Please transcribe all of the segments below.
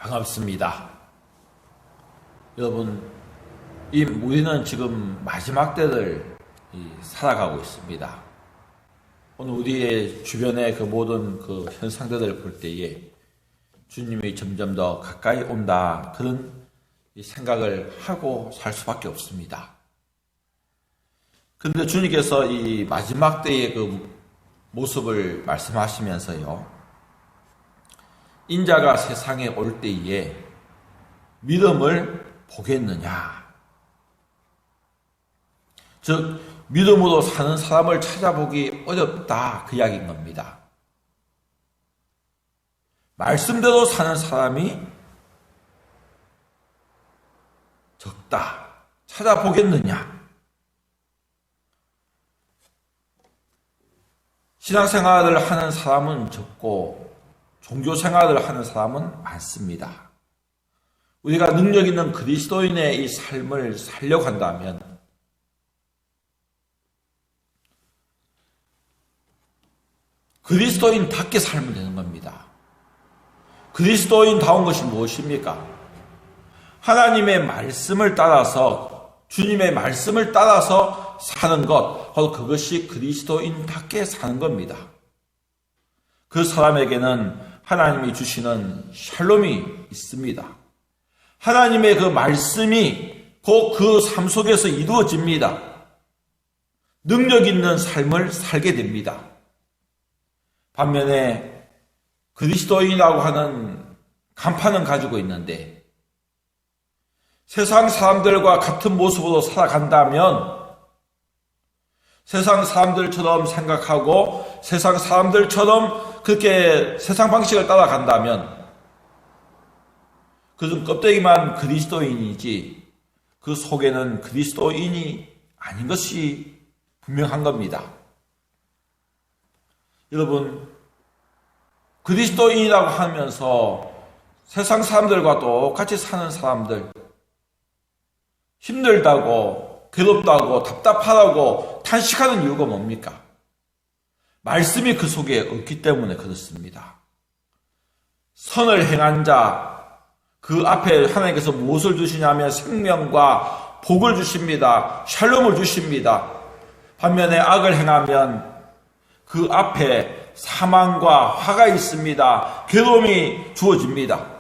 반갑습니다. 여러분, 우리는 지금 마지막 때를 살아가고 있습니다. 오늘 우리의 주변의 그 모든 그 현상들을 볼 때에 주님이 점점 더 가까이 온다, 그런 생각을 하고 살 수밖에 없습니다. 그런데 주님께서 이 마지막 때의 그 모습을 말씀하시면서요, 인자가 세상에 올 때에 믿음을 보겠느냐, 즉 믿음으로 사는 사람을 찾아보기 어렵다, 그 이야기인 겁니다. 말씀대로 사는 사람이 적다, 찾아보겠느냐. 신앙생활을 하는 사람은 적고 종교생활을 하는 사람은 많습니다. 우리가 능력 있는 그리스도인의 이 삶을 살려고 한다면 그리스도인답게 살면 되는 겁니다. 그리스도인다운 것이 무엇입니까? 하나님의 말씀을 따라서, 주님의 말씀을 따라서 사는 것, 바로 그것이 그리스도인답게 사는 겁니다. 그 사람에게는 하나님이 주시는 샬롬이 있습니다. 하나님의 그 말씀이 곧 그 삶 속에서 이루어집니다. 능력 있는 삶을 살게 됩니다. 반면에 그리스도인이라고 하는 간판은 가지고 있는데 세상 사람들과 같은 모습으로 살아간다면, 세상 사람들처럼 생각하고 세상 사람들처럼 그렇게 세상 방식을 따라간다면 그것은 껍데기만 그리스도인이지 그 속에는 그리스도인이 아닌 것이 분명한 겁니다. 여러분, 그리스도인이라고 하면서 세상 사람들과 똑같이 사는 사람들, 힘들다고, 괴롭다고, 답답하다고 탄식하는 이유가 뭡니까? 말씀이 그 속에 없기 때문에 그렇습니다. 선을 행한 자, 그 앞에 하나님께서 무엇을 주시냐면 생명과 복을 주십니다. 샬롬을 주십니다. 반면에 악을 행하면 그 앞에 사망과 화가 있습니다. 괴로움이 주어집니다.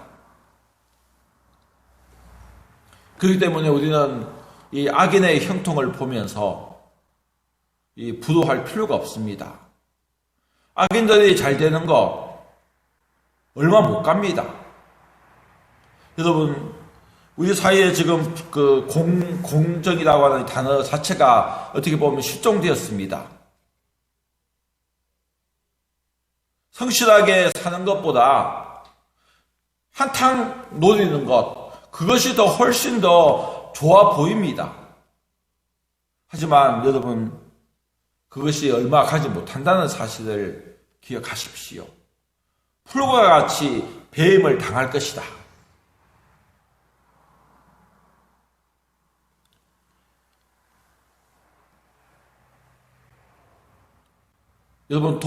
그렇기 때문에 우리는 이 악인의 형통을 보면서 부도할 필요가 없습니다. 악인들이 잘 되는 거 얼마 못 갑니다. 여러분, 우리 사이에 지금 그 공정이라고 하는 단어 자체가 어떻게 보면 실종되었습니다. 성실하게 사는 것보다 한탕 노리는 것, 그것이 더 훨씬 더 좋아 보입니다. 하지만 여러분, 그것이 얼마 가지 못한다는 사실을 기억하십시오. 풀과 같이 배임을 당할 것이다. 여러분,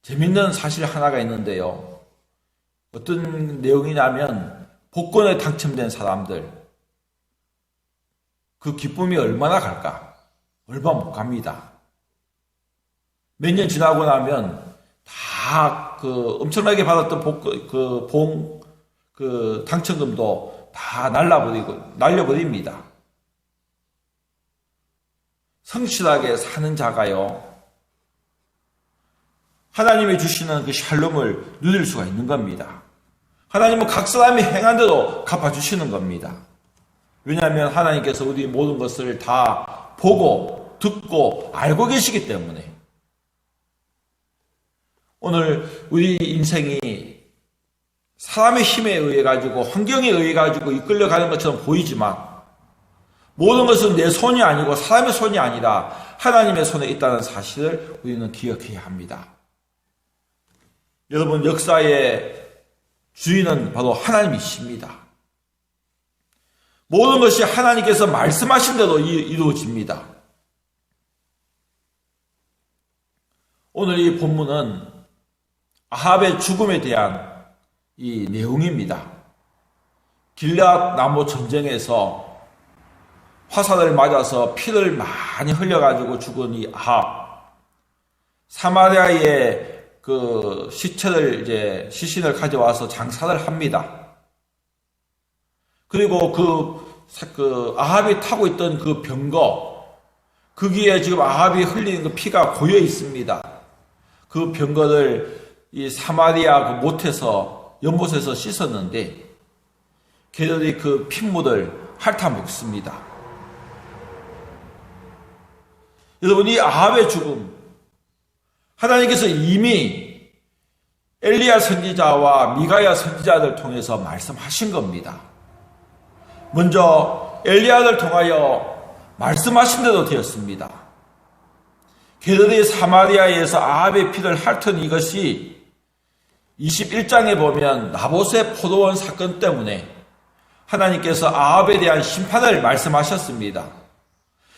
재밌는 사실 하나가 있는데요. 어떤 내용이냐면, 복권에 당첨된 사람들, 그 기쁨이 얼마나 갈까? 얼마 못 갑니다. 몇 년 지나고 나면 다 엄청나게 받았던 당첨금도 다 날려버립니다. 성실하게 사는 자가요, 하나님이 주시는 그 샬롬을 누릴 수가 있는 겁니다. 하나님은 각 사람이 행한 대로 갚아주시는 겁니다. 왜냐하면 하나님께서 우리 모든 것을 다 보고 듣고 알고 계시기 때문에. 오늘 우리 인생이 사람의 힘에 의해 가지고, 환경에 의해 가지고 이끌려가는 것처럼 보이지만 모든 것은 내 손이 아니고 사람의 손이 아니라 하나님의 손에 있다는 사실을 우리는 기억해야 합니다. 여러분, 역사의 주인은 바로 하나님이십니다. 모든 것이 하나님께서 말씀하신 대로 이루어집니다. 오늘 이 본문은 아합의 죽음에 대한 이 내용입니다. 길앗 나무 전쟁에서 화살을 맞아서 피를 많이 흘려가지고 죽은 이 아합, 사마리아의 그 시신을 가져와서 장사를 합니다. 그리고 그 아합이 타고 있던 그 병거, 거기에 지금 아합이 흘리는 그 피가 고여 있습니다. 그 병거를 이 사마리아 그 못에서, 연못에서 씻었는데, 걔들이 그 핏물을 핥아 먹습니다. 여러분, 이 아합의 죽음, 하나님께서 이미 엘리야 선지자와 미가야 선지자를 통해서 말씀하신 겁니다. 먼저 엘리야를 통하여 말씀하신 대로 되었습니다. 걔들이 사마리아에서 아합의 피를 핥은 이것이 21장에 보면 나봇의 포도원 사건 때문에 하나님께서 아합에 대한 심판을 말씀하셨습니다.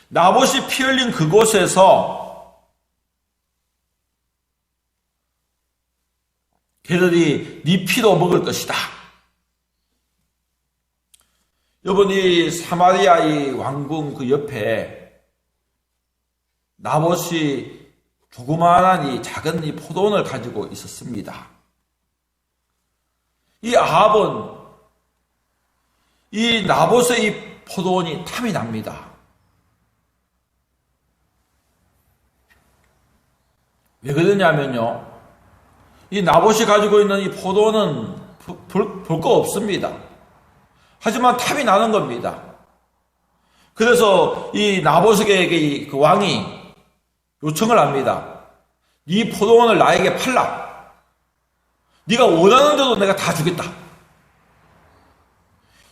나봇이 피 흘린 그곳에서 걔들이 네 피도 먹을 것이다. 여러분, 이 사마리아 이 왕궁 그 옆에 나봇이 조그마한 이 작은 이 포도원을 가지고 있었습니다. 이 아합은 이 나봇의 이 포도원이 탐이 납니다. 왜 그러냐면요, 이 나봇이 가지고 있는 이 포도원은 볼 거 없습니다. 하지만 탐이 나는 겁니다. 그래서 이 나봇에게 그 왕이 요청을 합니다. 이 포도원을 나에게 팔라. 네가 원하는 대로 내가 다 주겠다.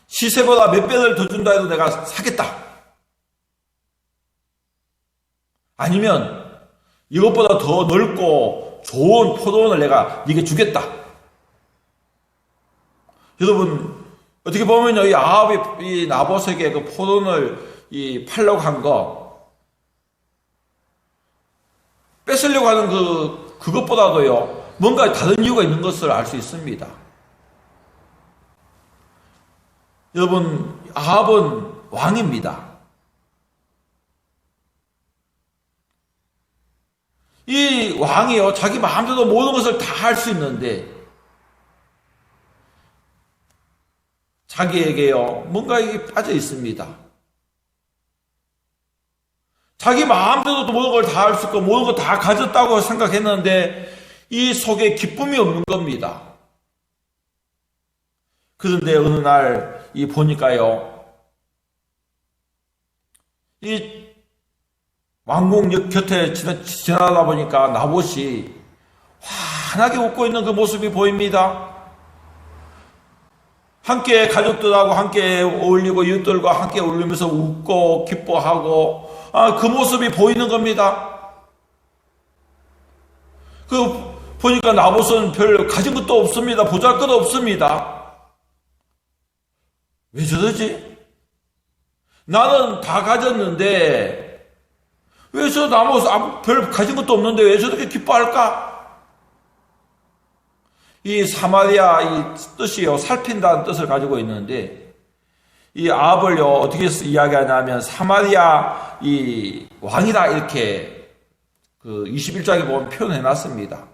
시세보다 몇 배를 더 준다 해도 내가 사겠다. 아니면 이것보다 더 넓고 좋은 포도원을 내가 네게 주겠다. 여러분, 어떻게 보면요, 이 아합이 이 나봇에게 그 포도원을 팔려고 한 거, 뺏으려고 하는 그것보다도요, 뭔가 다른 이유가 있는 것을 알 수 있습니다. 여러분, 아합은 왕입니다. 이 왕이요, 자기 마음대로 모든 것을 다 할 수 있는데, 자기에게요, 뭔가 이게 빠져 있습니다. 자기 마음대로 모든 걸 다 할 수 있고, 모든 걸 다 가졌다고 생각했는데, 이 속에 기쁨이 없는 겁니다. 그런데 어느 날, 보니까요, 이 왕궁 곁에 지나다 보니까 나봇이 환하게 웃고 있는 그 모습이 보입니다. 함께 가족들하고 함께 어울리고 이웃들과 함께 어울리면서 웃고 기뻐하고 그 모습이 보이는 겁니다. 보니까 나봇은 별 가진 것도 없습니다. 보잘것도 없습니다. 왜 저러지? 나는 다 가졌는데 왜 저 나봇 별 가진 것도 없는데 왜 저렇게 기뻐할까? 이 사마리아 이 뜻이요, 살핀다는 뜻을 가지고 있는데, 이 아합을요, 어떻게 이야기하냐면, 사마리아 이 왕이다, 이렇게, 21장에 보면 표현해 놨습니다.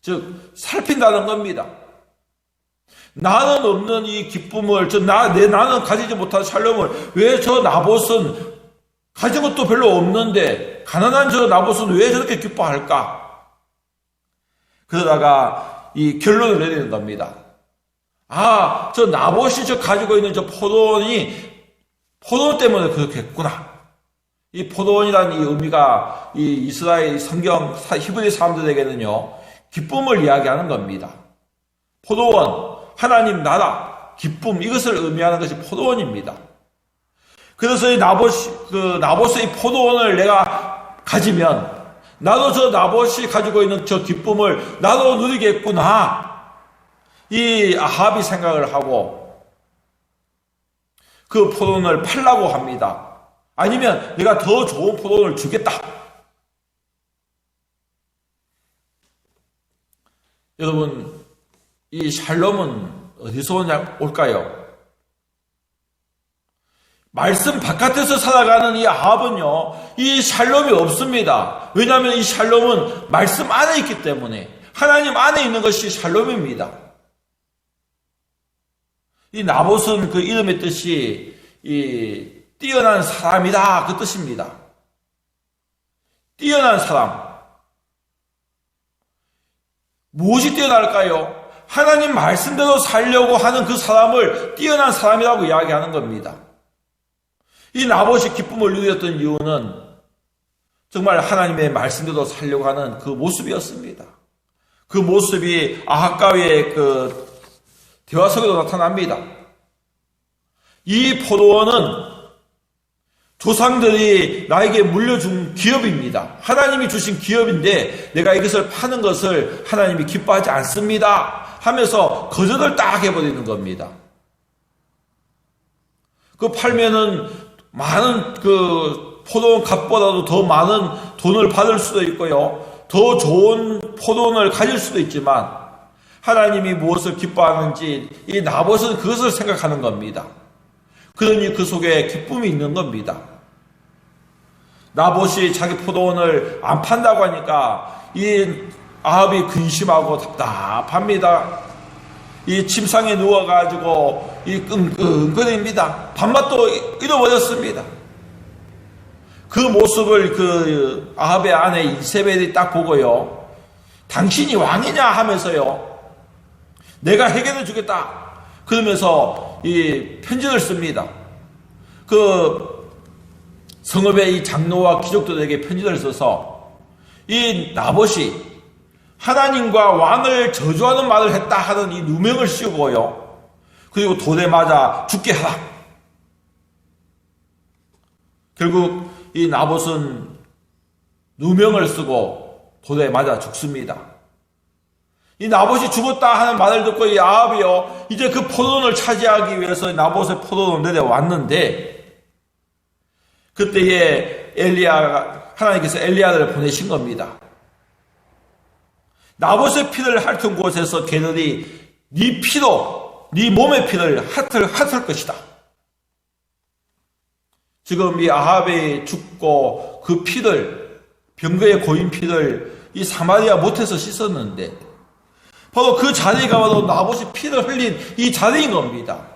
즉, 살핀다는 겁니다. 나는 없는 이 기쁨을, 나는 가지지 못한 샬롬을, 왜 저 나봇은 가진 것도 별로 없는데, 가난한 저 나봇은 왜 저렇게 기뻐할까? 그러다가, 이 결론을 내리는 겁니다. 저 나봇이 가지고 있는 저 포도원이 포도원 때문에 그렇게 했구나. 이 포도원이라는 이 의미가 이 이스라엘 성경 히브리 사람들에게는요, 기쁨을 이야기하는 겁니다. 포도원, 하나님 나라, 기쁨, 이것을 의미하는 것이 포도원입니다. 그래서 이 나봇의 이 포도원을 내가 가지면 나도 저 나봇이 가지고 있는 저 기쁨을 나도 누리겠구나. 이 아합이 생각을 하고 그 포도원을 팔라고 합니다. 아니면 내가 더 좋은 포도원을 주겠다. 여러분, 이 샬롬은 어디서 올까요? 말씀 바깥에서 살아가는 이 아합은요, 이 샬롬이 없습니다. 왜냐하면 이 샬롬은 말씀 안에 있기 때문에, 하나님 안에 있는 것이 샬롬입니다. 이 나봇은 그 이름의 뜻이 이 뛰어난 사람이다, 그 뜻입니다. 뛰어난 사람. 무엇이 뛰어날까요? 하나님 말씀대로 살려고 하는 그 사람을 뛰어난 사람이라고 이야기하는 겁니다. 이 나봇이 기쁨을 누렸던 이유는 정말 하나님의 말씀대로 살려고 하는 그 모습이었습니다. 그 모습이 아합과의 그 대화 속에도 나타납니다. 이 포도원은 조상들이 나에게 물려준 기업입니다. 하나님이 주신 기업인데 내가 이것을 파는 것을 하나님이 기뻐하지 않습니다 하면서 거절을 딱 해버리는 겁니다. 그 팔면은 많은 그 포도원 값보다도 더 많은 돈을 받을 수도 있고요. 더 좋은 포도원을 가질 수도 있지만 하나님이 무엇을 기뻐하는지 이 나봇은 그것을 생각하는 겁니다. 그러니 그 속에 기쁨이 있는 겁니다. 나봇이 자기 포도원을 안 판다고 하니까 이 아합이 근심하고 답답합니다. 이 침상에 누워가지고 이 끙끙거립니다. 밥맛도 잃어버렸습니다. 그 모습을 그 아합의 아내 이세벨이 딱 보고요. 당신이 왕이냐 하면서요. 내가 해결해 주겠다. 그러면서 이 편지를 씁니다. 그 성읍의 이 장로와 귀족들에게 편지를 써서 이 나봇이 하나님과 왕을 저주하는 말을 했다 하는 이 누명을 씌우고요. 그리고 돌에 맞아 죽게 하라. 결국 이 나봇은 누명을 쓰고 돌에 맞아 죽습니다. 이 나봇이 죽었다 하는 말을 듣고 이 아합이요, 이제 그 포도원을 차지하기 위해서 나봇의 포도원을 내려왔는데 그때에 하나님께서 엘리야를 보내신 겁니다. 나봇의 피를 핥은 곳에서 개들이 네 피로 네 몸의 피를 핥을 것이다. 지금 이 아합이 죽고 그 피를, 병거에 고인 피를 이 사마리아 못에서 씻었는데 바로 그 자리가 바로 나봇이 피를 흘린 이 자리인 겁니다.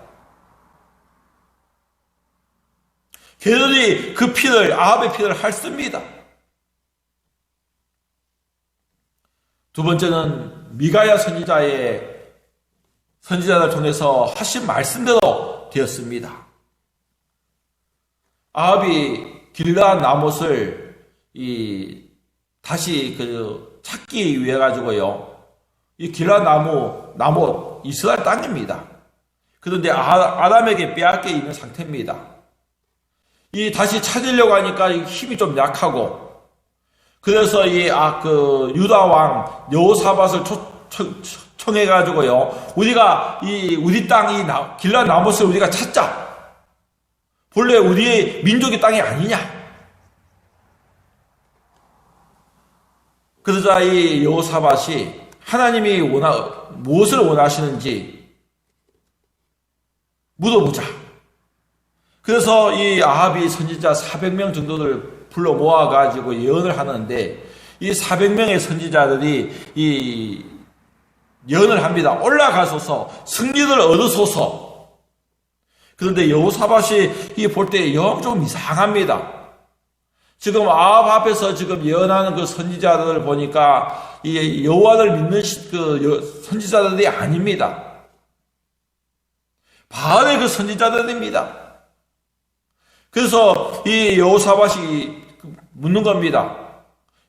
개들이 그 피를, 아합의 피를 핥습니다. 두 번째는 미가야 선지자를 통해서 하신 말씀대로 되었습니다. 아합이 길르앗 나못을 다시 찾기 위해 가지고요. 이 길르앗 나못 이스라엘 땅입니다. 그런데 아람에게 빼앗겨 있는 상태입니다. 다시 찾으려고 하니까 힘이 좀 약하고, 그래서 유다 왕 여호사밧을 청해가지고요. 우리 땅 길르앗 나못을 우리가 찾자. 본래 우리의 민족의 땅이 아니냐. 그러자 이 여호사밧이 하나님이 무엇을 원하시는지 물어보자. 그래서 이 아합이 선지자 400명 정도를 불러 모아가지고 예언을 하는데 이 400명의 선지자들이 이 예언을 합니다. 올라가소서, 승리를 얻으소서. 그런데 여호사밧이 볼 때 영 좀 이상합니다. 지금 아합 앞에서 지금 예언하는 그 선지자들을 보니까 이 여호와를 믿는 그 선지자들이 아닙니다. 바알의 그 선지자들입니다. 그래서 이 여호사밧이 묻는 겁니다.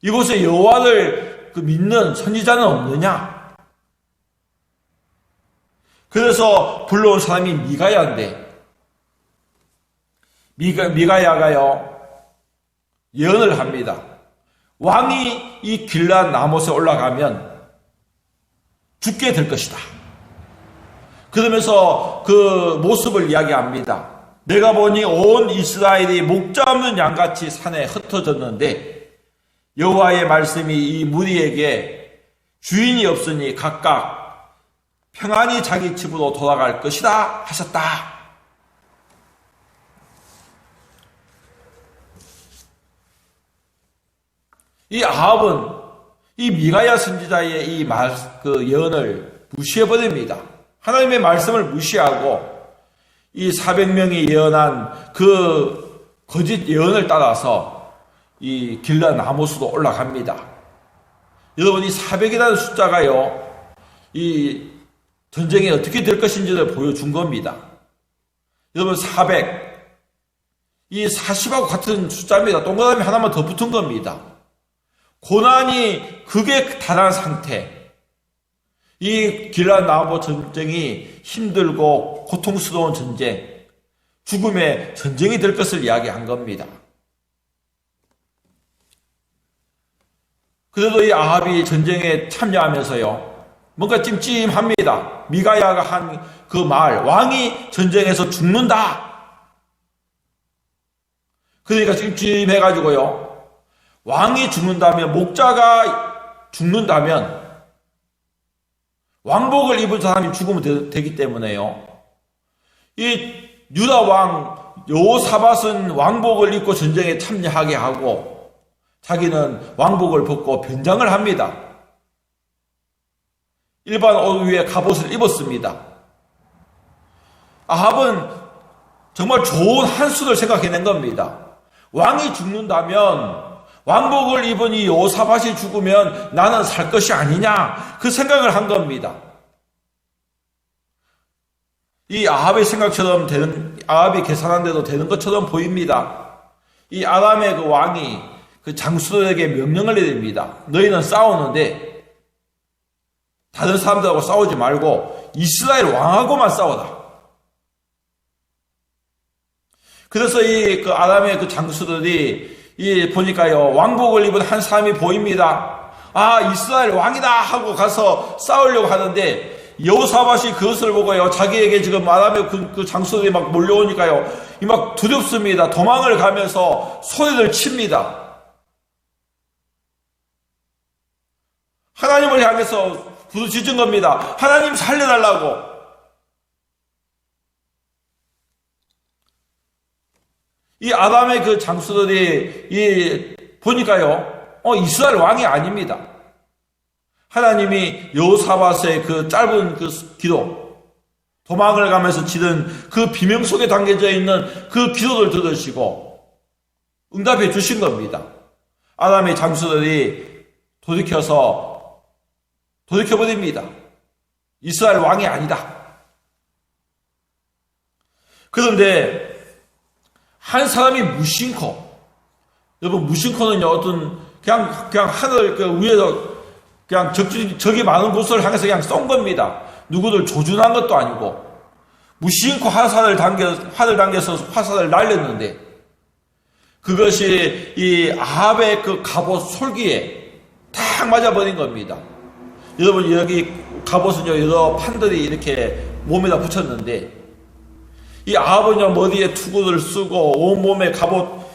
이곳에 여호와를 믿는 선지자는 없느냐? 그래서 불러온 사람이 미가야인데, 미가야가요 예언을 합니다. 왕이 이 길르앗 나못에 올라가면 죽게 될 것이다. 그러면서 그 모습을 이야기합니다. 내가 보니 온 이스라엘이 목자 없는 양같이 산에 흩어졌는데 여호와의 말씀이 이 무리에게 주인이 없으니 각각 평안히 자기 집으로 돌아갈 것이다 하셨다. 이 아합은 이 미가야 선지자의 이 예언을 무시해버립니다. 하나님의 말씀을 무시하고 이 400명이 예언한 그 거짓 예언을 따라서 이 길라 나못으로 올라갑니다. 여러분, 이 400이라는 숫자가요, 이 전쟁이 어떻게 될 것인지를 보여준 겁니다. 여러분, 400, 이 40하고 같은 숫자입니다. 동그라미 하나만 더 붙은 겁니다. 고난이 극에 달한 상태, 이 길라 나못 전쟁이 힘들고 고통스러운 전쟁, 죽음의 전쟁이 될 것을 이야기한 겁니다. 그래도 이 아합이 전쟁에 참여하면서요, 뭔가 찜찜합니다. 미가야가 한 그 말, 왕이 전쟁에서 죽는다. 그러니까 찜찜해가지고요, 왕이 죽는다면, 목자가 죽는다면 왕복을 입은 사람이 죽으면 되기 때문에요, 이 유다 왕 여호사밧은 왕복을 입고 전쟁에 참여하게 하고 자기는 왕복을 벗고 변장을 합니다. 일반 옷 위에 갑옷을 입었습니다. 아합은 정말 좋은 한 수를 생각해낸 겁니다. 왕이 죽는다면, 왕복을 입은 이 여호사밧이 죽으면 나는 살 것이 아니냐, 그 생각을 한 겁니다. 이 아합의 생각처럼 아합이 계산한 대로 되는 것처럼 보입니다. 이 아람의 그 왕이 그 장수들에게 명령을 내립니다. 너희는 싸우는데 다른 사람들하고 싸우지 말고 이스라엘 왕하고만 싸워라. 그래서 그 아람의 그 장수들이 보니까요, 왕복을 입은 한 사람이 보입니다. 아, 이스라엘 왕이다 하고 가서 싸우려고 하는데, 여호사밧이 그것을 보고요, 자기에게 지금 아람의 그 장수들이 막 몰려오니까요, 막 두렵습니다. 도망을 가면서 소리를 칩니다. 하나님을 향해서 부르짖은 겁니다. 하나님 살려달라고. 이 아람의 그 장수들이 보니까요, 이스라엘 왕이 아닙니다. 하나님이 여호사밧의 그 짧은 그 기도, 도망을 가면서 지른 그 비명 속에 담겨져 있는 그 기도를 들으시고 응답해 주신 겁니다. 아람의 장수들이 돌이켜버립니다. 이스라엘 왕이 아니다. 그런데 한 사람이 무심코, 여러분, 무심코는요, 그냥 하늘 그 위에서 그냥 적이 많은 곳을 향해서 그냥 쏜 겁니다. 누구를 조준한 것도 아니고, 무심코 화살을 당겨서 화살을 날렸는데, 그것이 이 아합의 그 갑옷 솔기에 탁 맞아버린 겁니다. 여러분, 여기 갑옷은요, 여러 판들이 이렇게 몸에다 붙였는데, 이 아합은요, 머리에 투구를 쓰고 온몸에 갑옷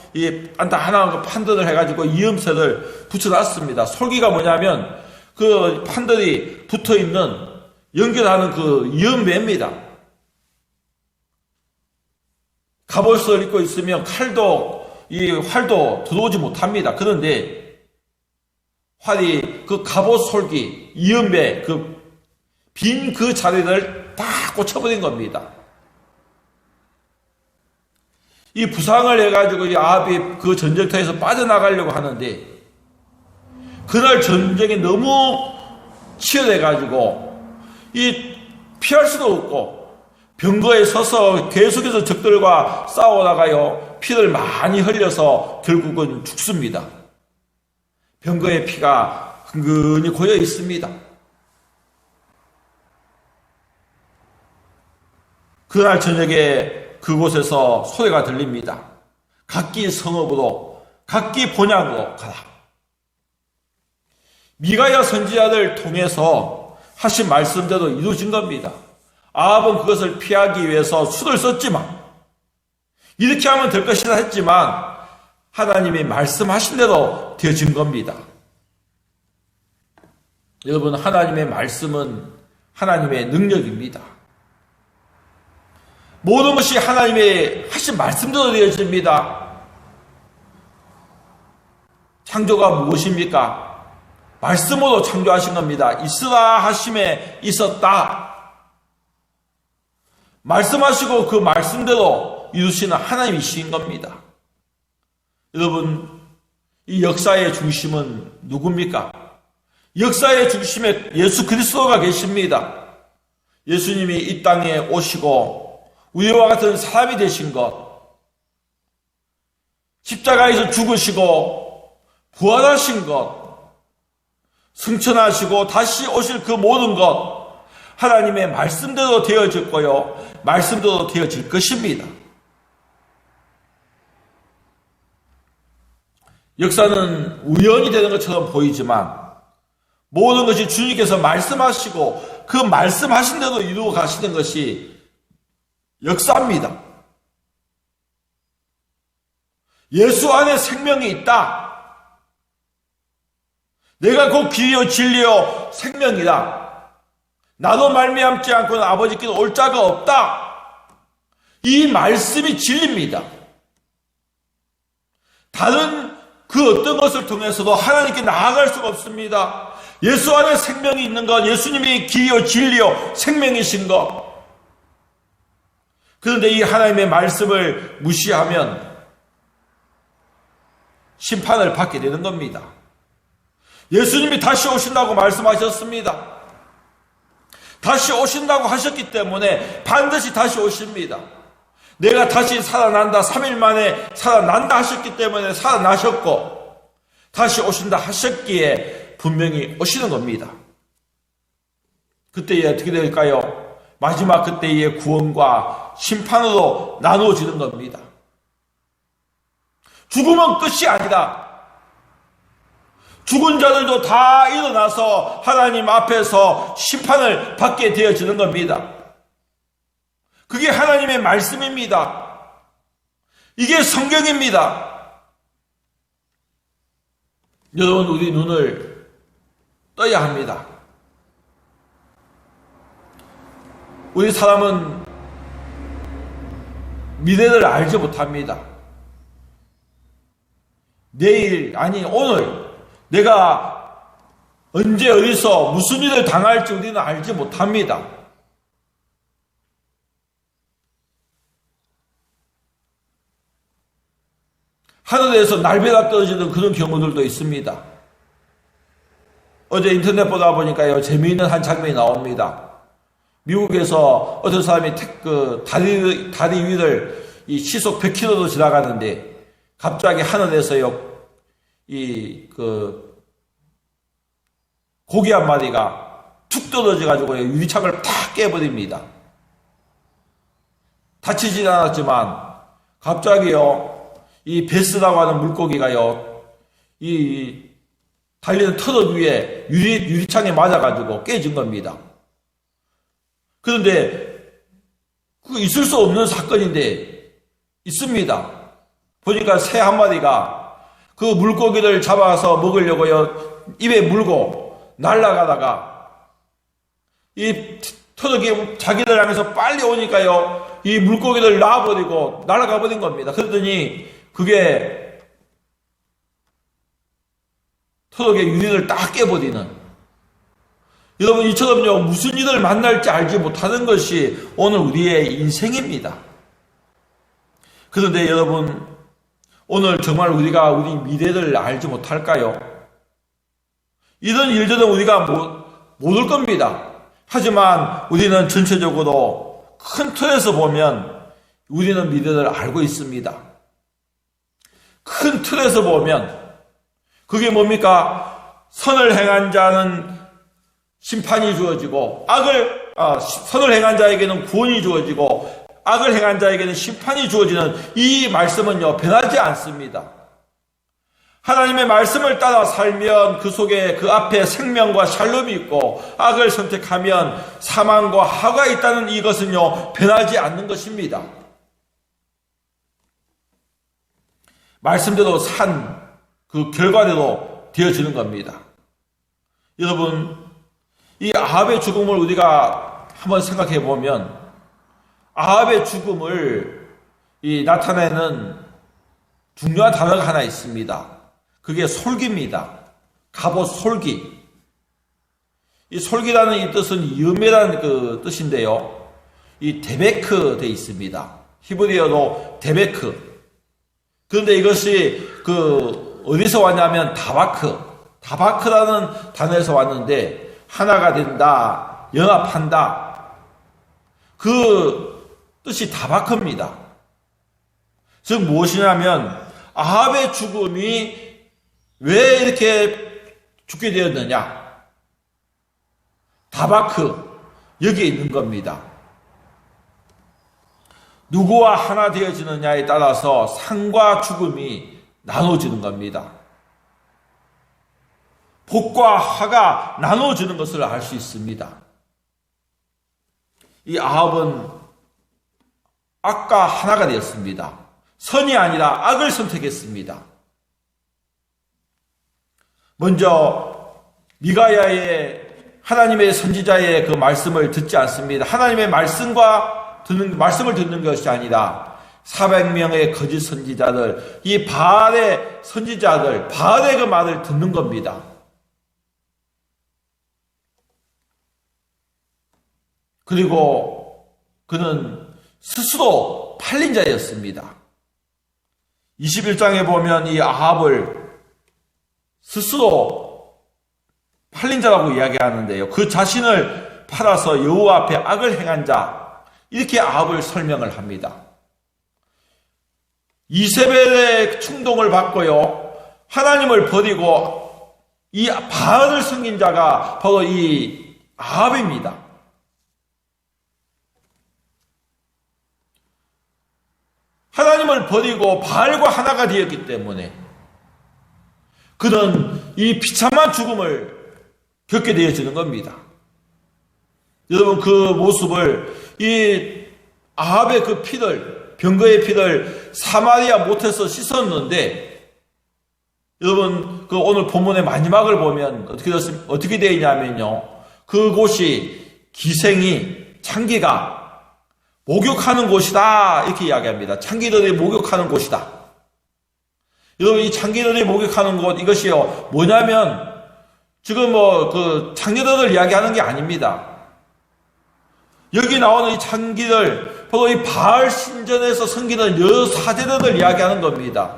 하나 판들을 해가지고 이음새를 붙여놨습니다. 솔기가 뭐냐면 그 판들이 붙어있는, 연결하는 그 이음매입니다. 갑옷을 입고 있으면 활도 들어오지 못합니다. 그런데 활이 그 갑옷 솔기, 이음매, 빈 그 자리를 다 꽂혀버린 겁니다. 이 부상을 해가지고 이 아합이 그 전쟁터에서 빠져나가려고 하는데, 그날 전쟁이 너무 치열해가지고 피할 수도 없고 병거에 서서 계속해서 적들과 싸워나가요, 피를 많이 흘려서 결국은 죽습니다. 병거에 피가 흥건히 고여 있습니다. 그날 저녁에 그곳에서 소리가 들립니다. 각기 성읍으로, 각기 본향으로 가라. 미가야 선지자를 통해서 하신 말씀대로 이루어진 겁니다. 아합은 그것을 피하기 위해서 수를 썼지만, 이렇게 하면 될 것이라 했지만 하나님이 말씀하신 대로 되어진 겁니다. 여러분, 하나님의 말씀은 하나님의 능력입니다. 모든 것이 하나님의 하신 말씀대로 되어집니다. 창조가 무엇입니까? 말씀으로 창조하신 겁니다. 있으라 하심에 있었다. 말씀하시고 그 말씀대로 이루시는 하나님이신 겁니다. 여러분, 이 역사의 중심은 누굽니까? 역사의 중심에 예수 그리스도가 계십니다. 예수님이 이 땅에 오시고 우리와 같은 사람이 되신 것, 십자가에서 죽으시고 부활하신 것, 승천하시고 다시 오실 그 모든 것, 하나님의 말씀대로 되어졌고요, 말씀대로 되어질 것입니다. 역사는 우연히 되는 것처럼 보이지만 모든 것이 주님께서 말씀하시고 그 말씀하신 대로 이루어 가시는 것이 역사입니다. 예수 안에 생명이 있다. 내가 곧 길이요 진리요 생명이다. 나도 말미암지 않고는 아버지께로 올 자가 없다. 이 말씀이 진리입니다. 다른 그 어떤 것을 통해서도 하나님께 나아갈 수가 없습니다. 예수 안에 생명이 있는 것, 예수님이 길이요 진리요 생명이신 것. 그런데 이 하나님의 말씀을 무시하면 심판을 받게 되는 겁니다. 예수님이 다시 오신다고 말씀하셨습니다. 다시 오신다고 하셨기 때문에 반드시 다시 오십니다. 내가 다시 살아난다, 3일 만에 살아난다 하셨기 때문에 살아나셨고 다시 오신다 하셨기에 분명히 오시는 겁니다. 그때에 어떻게 될까요? 마지막 그때의 구원과 심판으로 나누어지는 겁니다. 죽음은 끝이 아니다. 죽은 자들도 다 일어나서 하나님 앞에서 심판을 받게 되어지는 겁니다. 그게 하나님의 말씀입니다. 이게 성경입니다. 여러분, 우리 눈을 떠야 합니다. 우리 사람은 미래를 알지 못합니다. 내일, 아니 오늘 내가 언제 어디서 무슨 일을 당할지 우리는 알지 못합니다. 하늘에서 날벼락 떨어지는 그런 경우들도 있습니다. 어제 인터넷 보다 보니까요, 재미있는 한 장면이 나옵니다. 미국에서 어떤 사람이 다리 위를 시속 100km로 지나가는데 갑자기 하늘에서요, 고기 한 마리가 툭 떨어져가지고 유리창을 탁 깨버립니다. 다치진 않았지만 갑자기요, 이 베스라고 하는 물고기가요, 이 달리는 트럭 위에 유리창에 맞아가지고 깨진 겁니다. 그런데 그거 있을 수 없는 사건인데 있습니다. 보니까 새 한 마리가 그 물고기를 잡아서 먹으려고요, 입에 물고 날아가다가 이 트럭이 자기를 향해서 빨리 오니까요, 이 물고기를 놔버리고 날아가 버린 겁니다. 그러더니 그게 트럭의 유리를 딱 깨버리는, 여러분, 이처럼요, 무슨 일을 만날지 알지 못하는 것이 오늘 우리의 인생입니다. 그런데 여러분, 오늘 정말 우리가 우리 미래를 알지 못할까요? 이런 일들은 우리가 모를 겁니다. 하지만 우리는 전체적으로 큰 틀에서 보면 우리는 미래를 알고 있습니다. 큰 틀에서 보면 그게 뭡니까? 선을 행한 자는 심판이 주어지고 선을 행한 자에게는 구원이 주어지고 악을 행한 자에게는 심판이 주어지는 이 말씀은요, 변하지 않습니다. 하나님의 말씀을 따라 살면 그 속에 그 앞에 생명과 샬롬이 있고, 악을 선택하면 사망과 화가 있다는 이것은요, 변하지 않는 것입니다. 말씀대로 산 그 결과대로 되어지는 겁니다. 여러분, 이 아합의 죽음을 우리가 한번 생각해 보면 아합의 죽음을 나타내는 중요한 단어가 하나 있습니다. 그게 솔기입니다. 갑옷 솔기. 이 솔기라는 이 뜻은 염매라는 그 뜻인데요. 이 데베크 돼 있습니다. 히브리어로 데베크. 그런데 이것이 어디서 왔냐면 다바크라는 단어에서 왔는데 하나가 된다, 연합한다. 그 뜻이 다바크입니다. 즉 무엇이냐면 아합의 죽음이 왜 이렇게 죽게 되었느냐? 다바크 여기에 있는 겁니다. 누구와 하나 되어지느냐에 따라서 상과 죽음이 나눠지는 겁니다. 복과 화가 나눠지는 것을 알 수 있습니다. 이 아합은 악과 하나가 되었습니다. 선이 아니라 악을 선택했습니다. 먼저 미가야의 하나님의 선지자의 그 말씀을 듣지 않습니다. 하나님의 말씀을 듣는 것이 아니라 400명의 거짓 선지자들, 이 바알의 선지자들, 바알의 그 말을 듣는 겁니다. 그리고 그는 스스로 팔린 자였습니다. 21장에 보면 이 아합을 스스로 팔린 자라고 이야기하는데요. 그 자신을 팔아서 여호와 앞에 악을 행한 자, 이렇게 아합을 설명을 합니다. 이세벨의 충동을 받고요, 하나님을 버리고 이 바알을 섬긴 자가 바로 이 아합입니다. 하나님을 버리고 바알과 하나가 되었기 때문에 그는 이 비참한 죽음을 겪게 되어지는 겁니다. 여러분, 그 모습을 이 아합의 그 피를, 병거의 피를 사마리아 못에서 씻었는데, 여러분 그 오늘 본문의 마지막을 보면 어떻게 되어 있냐면요, 그곳이 기생이, 창기가 목욕하는 곳이다, 이렇게 이야기합니다. 창기들이 목욕하는 곳이다. 여러분, 이 창기들이 목욕하는 곳, 이것이요 뭐냐면 지금 그 창녀들을 이야기하는 게 아닙니다. 여기 나오는 이 창기들, 바로 이 바알 신전에서 섬기는 여사제들을 이야기하는 겁니다.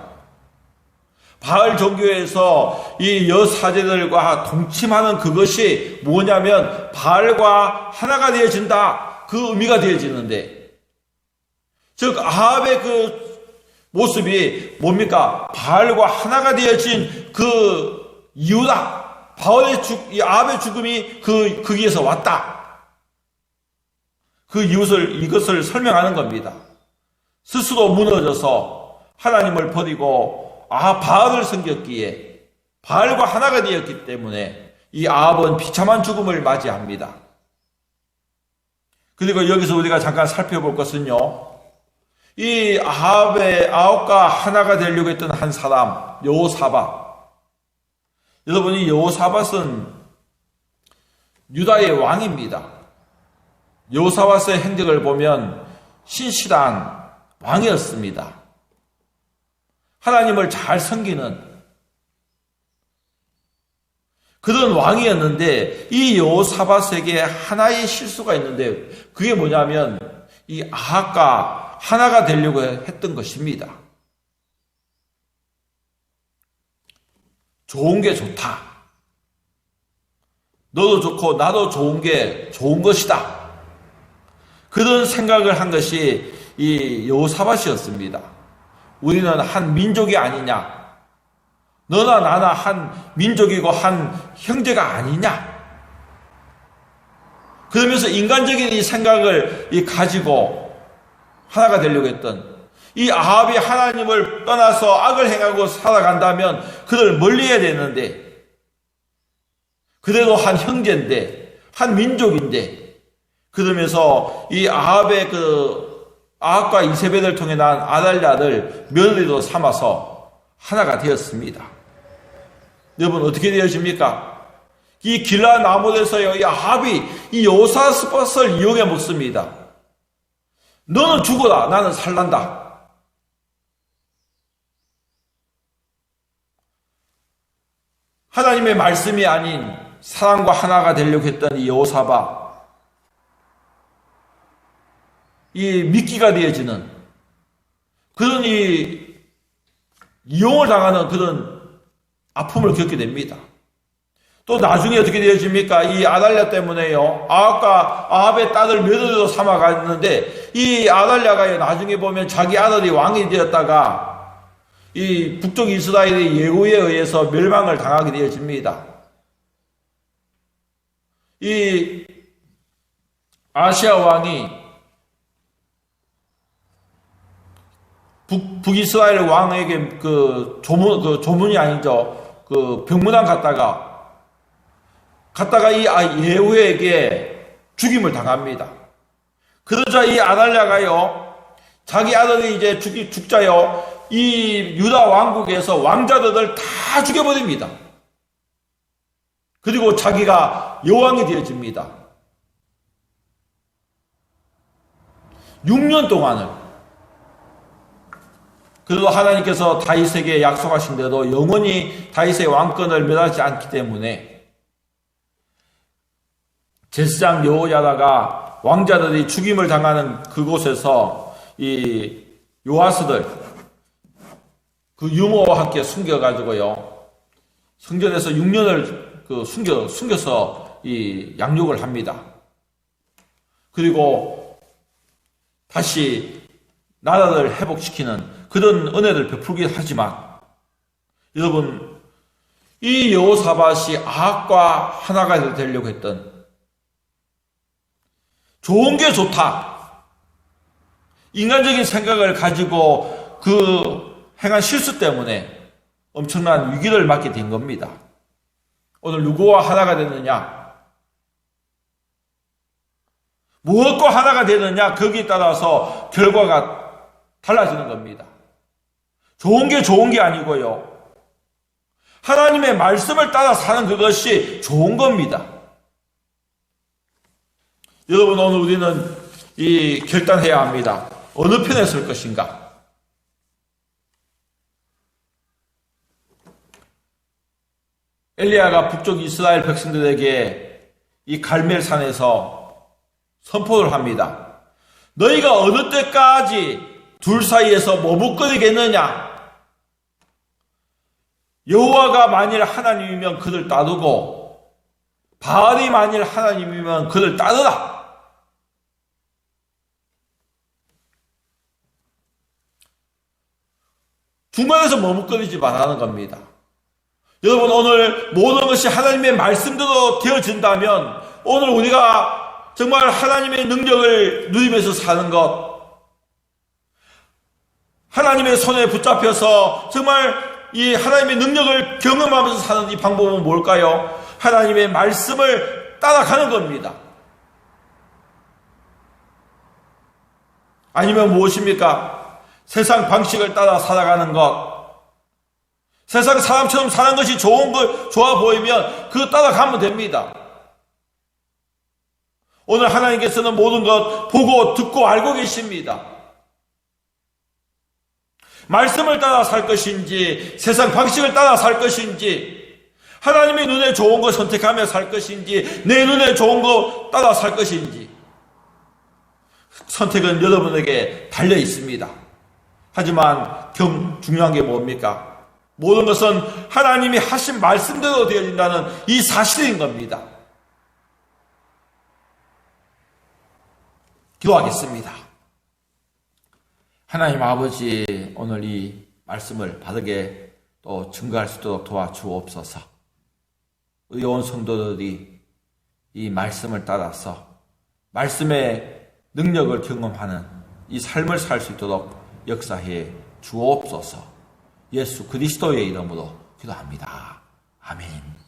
바알 종교에서 이 여사제들과 동침하는 그것이 뭐냐면 바알과 하나가 되어진다, 그 의미가 되어지는데, 즉 아합의 그 모습이 뭡니까? 바알과 하나가 되어진 그 이유다. 이 아합의 죽음이 거기에서 왔다. 이것을 설명하는 겁니다. 스스로 무너져서 하나님을 버리고 바알을 섬겼기에, 바알과 하나가 되었기 때문에 이 아합은 비참한 죽음을 맞이합니다. 그리고 여기서 우리가 잠깐 살펴볼 것은요, 이 아합과 하나가 되려고 했던 한 사람, 여호사밧. 여러분이 여호사밧은 유다의 왕입니다. 여호사밧의 행적을 보면 신실한 왕이었습니다. 하나님을 잘 섬기는 그런 왕이었는데, 이 여호사밧에게 하나의 실수가 있는데, 그게 뭐냐면 이 아합과 하나가 되려고 했던 것입니다. 좋은 게 좋다. 너도 좋고 나도 좋은 게 좋은 것이다. 그런 생각을 한 것이 이 여호사밧이었습니다. 우리는 한 민족이 아니냐? 너나 나나 한 민족이고 한 형제가 아니냐? 그러면서 인간적인 이 생각을 가지고 하나가 되려고 했던 이 아합이 하나님을 떠나서 악을 행하고 살아간다면 그를 멀리해야 되는데, 그래도 한 형제인데, 한 민족인데, 그러면서 이 아합과 이세벨을 통해 난 아달랴를 며느리로 삼아서 하나가 되었습니다. 여러분, 어떻게 되어집니까? 이 길라 나못에서요, 이 아합이 이 여호사밧을 이용해 먹습니다. 너는 죽어라, 나는 살란다. 하나님의 말씀이 아닌 사람과 하나가 되려고 했던 이 여호사밧, 이 미끼가 되어지는 그런 이용을 당하는 그런 아픔을 겪게 됩니다. 또 나중에 어떻게 되어집니까? 이 아달랴 때문에요, 아합의 딸을 며느리로 삼아갔는데, 이 아달랴가 나중에 보면 자기 아들이 왕이 되었다가 이 북쪽 이스라엘의 예후에 의해서 멸망을 당하게 되어집니다. 이 아시아 왕이 북이스라엘 왕에게 조문이 아니죠. 병문안 갔다가 이 예후에게 죽임을 당합니다. 그러자 이 아달랴가요, 자기 아들이 이제 죽자요, 이 유다 왕국에서 왕자들을 다 죽여버립니다. 그리고 자기가 여왕이 되어집니다. 6년 동안을. 그래도 하나님께서 다윗에게 약속하신 대로 영원히 다윗의 왕권을 멸하지 않기 때문에 제사장 여호야다가 왕자들이 죽임을 당하는 그곳에서 이 요아스들, 그 유모와 함께 숨겨가지고요, 성전에서 6년을 숨겨서 이 양육을 합니다. 그리고 다시 나라를 회복시키는 그런 은혜를 베풀긴 하지만, 여러분, 이 여호사밧이 아합과 하나가 되려고 했던, 좋은 게 좋다, 인간적인 생각을 가지고 행한 실수 때문에 엄청난 위기를 맞게 된 겁니다. 오늘 누구와 하나가 됐느냐, 무엇과 하나가 되느냐, 거기에 따라서 결과가 달라지는 겁니다. 좋은 게 아니고요, 하나님의 말씀을 따라 사는 그것이 좋은 겁니다. 여러분, 오늘 우리는 결단해야 합니다. 어느 편에 설 것인가? 엘리야가 북쪽 이스라엘 백성들에게 이 갈멜산에서 선포를 합니다. 너희가 어느 때까지 둘 사이에서 머뭇거리겠느냐? 여호와가 만일 하나님이면 그를 따르고 바알이 만일 하나님이면 그를 따르라. 중간에서 머뭇거리지 말라는 겁니다. 여러분, 오늘 모든 것이 하나님의 말씀대로 되어진다면 오늘 우리가 정말 하나님의 능력을 누리면서 사는 것, 하나님의 손에 붙잡혀서 정말 이 하나님의 능력을 경험하면서 사는 이 방법은 뭘까요? 하나님의 말씀을 따라가는 겁니다. 아니면 무엇입니까? 세상 방식을 따라 살아가는 것, 세상 사람처럼 사는 것이 좋아 보이면 그거 따라가면 됩니다. 오늘 하나님께서는 모든 것 보고 듣고 알고 계십니다. 말씀을 따라 살 것인지, 세상 방식을 따라 살 것인지, 하나님의 눈에 좋은 거 선택하며 살 것인지, 내 눈에 좋은 거 따라 살 것인지, 선택은 여러분에게 달려 있습니다. 하지만 중요한 게 뭡니까? 모든 것은 하나님이 하신 말씀대로 되어진다는 이 사실인 겁니다. 기도하겠습니다. 하나님 아버지, 오늘 이 말씀을 바르게 또 증거할 수 있도록 도와주옵소서. 의로운 성도들이 이 말씀을 따라서 말씀의 능력을 경험하는 이 삶을 살 수 있도록 역사해 주옵소서. 예수 그리스도의 이름으로 기도합니다. 아멘.